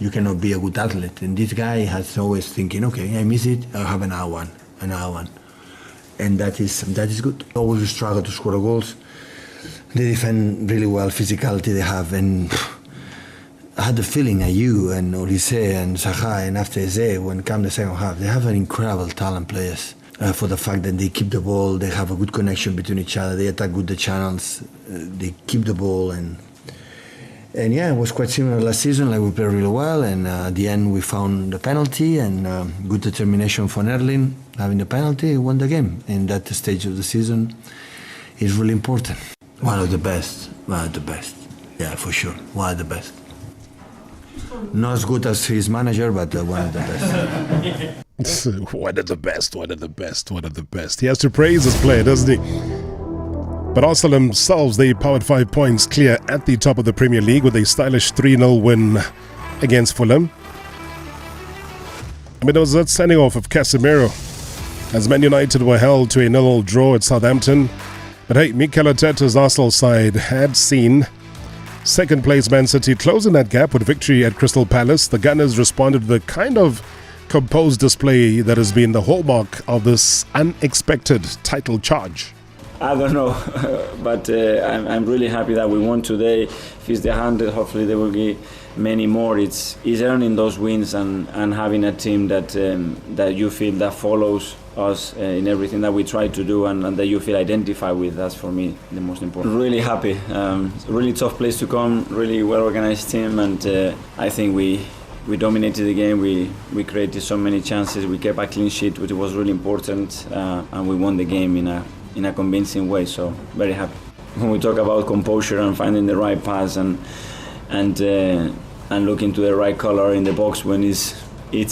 you cannot be a good athlete. And this guy has always thinking, okay, I miss it, I'll have another one. And that is good. Always struggle to score goals. They defend really well, physicality they have. And I had the feeling that you and Olise and Saha and after Eze, when come the second half, they have an incredible talent players. For the fact that they keep the ball, they have a good connection between each other, they attack good the channels, they keep the ball, and yeah, it was quite similar last season. Like we played really well, and at the end we found the penalty, and good determination from Erling having the penalty, won the game. In that stage of the season, is really important. One of the best, yeah, for sure, one of the best. Not as good as his manager, but one of the best. One of the best. He has to praise his player, doesn't he? But Arsenal themselves, they powered 5 points clear at the top of the Premier League with a stylish 3-0 win against Fulham. I mean, there was that sending off of Casemiro as Man United were held to a 0-0 draw at Southampton. But hey, Mikel Arteta's Arsenal side had seen second place Man City closing that gap with victory at Crystal Palace. The Gunners responded with a kind of composed display that has been the hallmark of this unexpected title charge. I don't know, but I'm really happy that we won today. If it's the 100, hopefully there will be many more. It's earning those wins and having a team that you feel that follows us in everything that we try to do and that you feel identified with. That's for me the most important. Really happy. Really tough place to come. Really well organized team, and I think we dominated the game. We created so many chances. We kept a clean sheet, which was really important, and we won the game in a convincing way. So very happy. When we talk about composure and finding the right pass and looking to the right color in the box when it's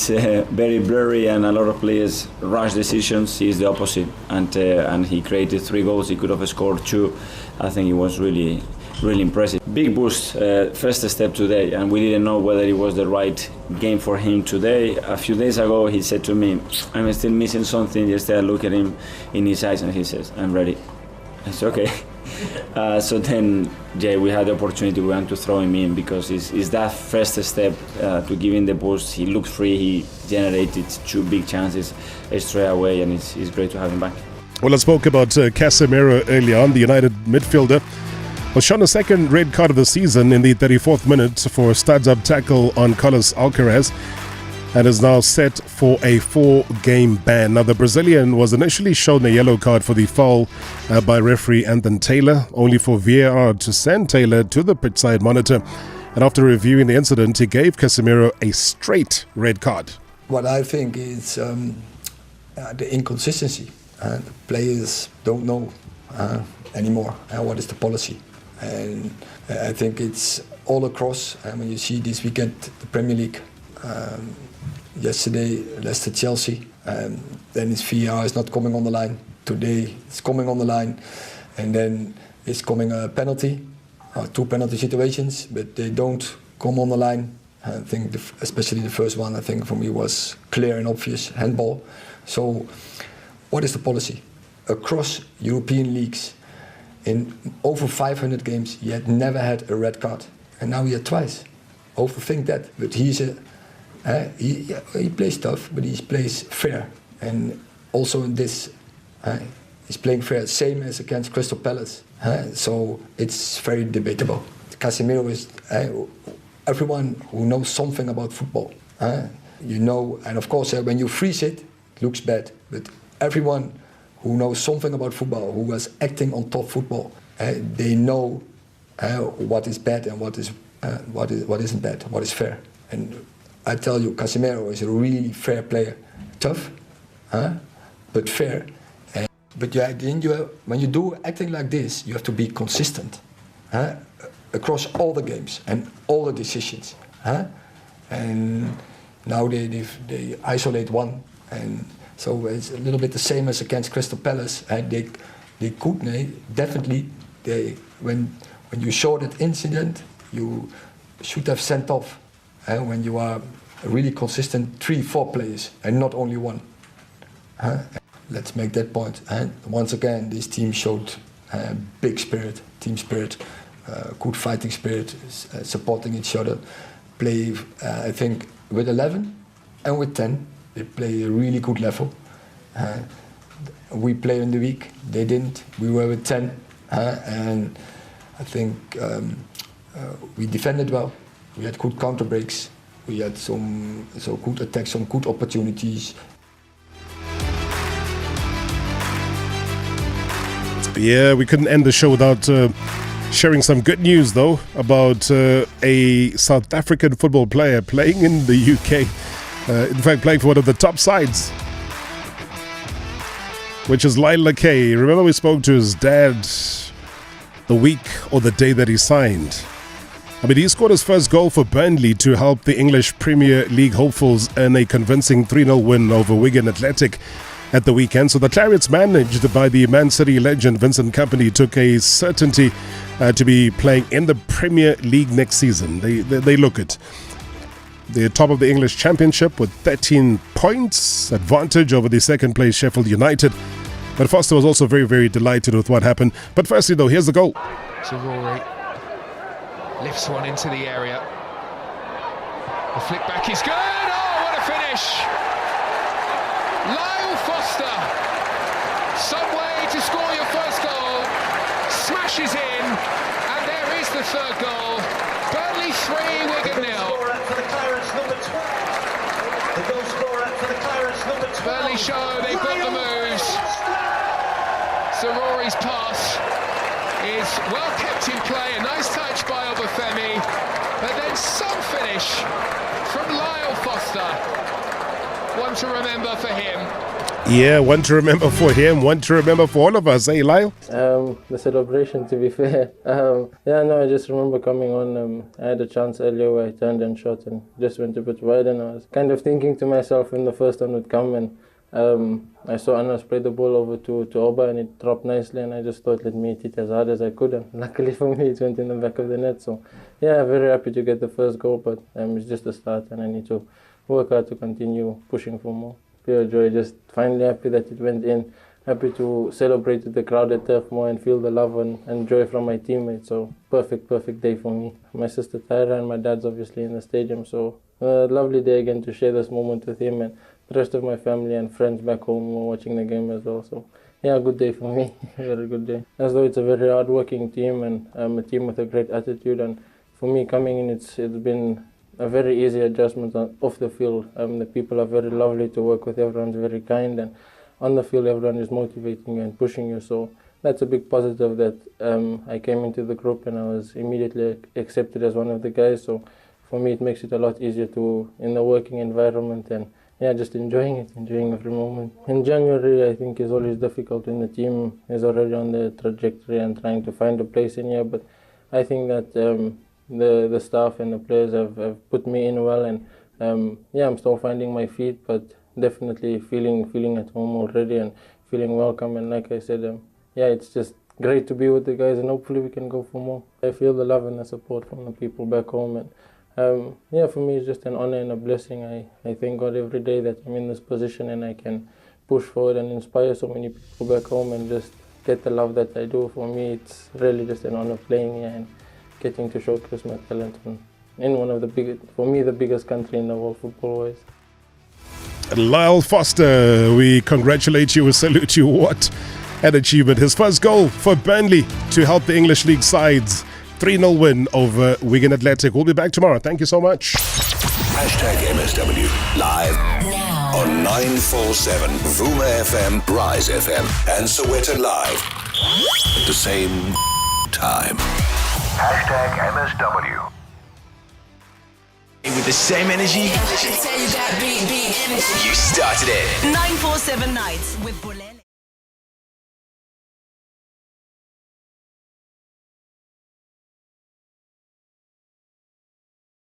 very blurry and a lot of players rush decisions, he's the opposite. And he created 3 goals. He could have scored 2. I think it was really impressive. Big boost, first step today, and we didn't know whether it was the right game for him today. A few days ago he said to me, I'm still missing something. Yesterday I look at him in his eyes and he says, I'm ready. It's okay. So then, we had the opportunity. We want to throw him in because it's that first step to give him the boost. He looked free. He generated 2 big chances straight away, and it's great to have him back. Well, I spoke about Casemiro earlier on. The United midfielder was shown a second red card of the season in the 34th minute for a studs-up tackle on Carlos Alcaraz, and is now set for a 4-game ban. Now, the Brazilian was initially shown a yellow card for the foul by referee Anthony Taylor, only for VAR to send Taylor to the pitchside monitor. And after reviewing the incident, he gave Casemiro a straight red card. What I think is the inconsistency. The players don't know anymore what is the policy. And I think it's all across. When you see this weekend, the Premier League, yesterday, Leicester, Chelsea, then it's VAR is not coming on the line. Today, it's coming on the line. And then it's coming a penalty, 2 penalty situations, but they don't come on the line. I think, especially the first one, I think for me was clear and obvious, handball. So, what is the policy? Across European leagues, in over 500 games, he had never had a red card. And now he had twice. Overthink that. But he's he plays tough, but he plays fair. And also in this, he's playing fair, same as against Crystal Palace. So it's very debatable. Casemiro is, everyone who knows something about football, and of course when you freeze it, looks bad, but everyone who knows something about football, who was acting on top football, they know what is bad and what isn't bad, what is fair. And I tell you, Casemiro is a really fair player, tough, but fair. But when you do acting like this, you have to be consistent across all the games and all the decisions. And now they isolate one, and so it's a little bit the same as against Crystal Palace. They definitely when you saw that incident, you should have sent off when you are a really consistent 3-4 players and not only one. Let's make that point. And once again, this team showed big spirit, team spirit, good fighting spirit, supporting each other. Play, I think, with 11 and with 10, they play a really good level. We play in the week, they didn't. We were with 10, and I think we defended well. We had good counter breaks. We had some good attacks, some good opportunities. Yeah, we couldn't end the show without sharing some good news, though, about a South African football player playing in the UK. In fact, playing for one of the top sides, which is Lyle Lakay. Remember, we spoke to his dad the week or the day that he signed. I mean, he scored his first goal for Burnley to help the English Premier League hopefuls earn a convincing 3-0 win over Wigan Athletic at the weekend. So the Clarets, managed by the Man City legend Vincent Kompany, took a certainty to be playing in the Premier League next season. They look it. They're top of the English Championship with 13 points, advantage over the second place Sheffield United. But Foster was also very, very delighted with what happened. But firstly, though, here's the goal. So Rory lifts one into the area. The flick back is good. Oh, what a finish! Lyle Foster, some way to score your first goal, smashes in, and there is the third goal. Burnley 3, Wigan 0. Burnley show they've got the moves. So Rory's pass is well kept in play, a nice touch by Obafemi, but then some finish from Lyle Foster. One to remember for him. Yeah, one to remember for him, one to remember for all of us. Hey, Lyle? The celebration, to be fair. I just remember coming on. I had a chance earlier where I turned and shot and just went a bit wide, and I was kind of thinking to myself when the first one would come, and I saw Anas play the ball over to Oba, and it dropped nicely, and I just thought, let me hit it as hard as I could, and luckily for me it went in the back of the net. So yeah, very happy to get the first goal, but it's just a start, and I need to work hard to continue pushing for more. Pure joy, just finally happy that it went in, happy to celebrate with the crowd at Turf Moor and feel the love and joy from my teammates. So perfect day for me. My sister Tyra and my dad's obviously in the stadium, so a lovely day again to share this moment with him, and the rest of my family and friends back home were watching the game as well. So yeah, good day for me. Very good day. As though it's a very hard-working team and a team with a great attitude, and for me coming in, it's been a very easy adjustment off the field. The people are very lovely to work with, everyone's very kind, and on the field everyone is motivating you and pushing you. So that's a big positive that I came into the group and I was immediately accepted as one of the guys. So for me it makes it a lot easier in the working environment, and yeah, just enjoying every moment. In January, I think is always difficult when the team is already on the trajectory and trying to find a place in here, but I think that the staff and the players have put me in well, and I'm still finding my feet, but definitely feeling at home already and feeling welcome. And like I said, it's just great to be with the guys, and hopefully we can go for more. I feel the love and the support from the people back home, and for me it's just an honor and a blessing. I thank God every day that I'm in this position and I can push forward and inspire so many people back home and just get the love that I do. For me it's really just an honor playing here and getting to showcase my talent in one of the biggest, for me, the biggest country in the world football-wise. Lyle Foster, we congratulate you, we salute you. What an achievement. His first goal for Burnley to help the English League sides. 3-0 win over Wigan Athletic. We'll be back tomorrow. Thank you so much. #MSW Live. Now. on 947 Vuma FM, Rise FM, and Soweto Live at the same time. #MSW. With the same energy, I can tell you got big energy. you started it. 947 nights with Bolele.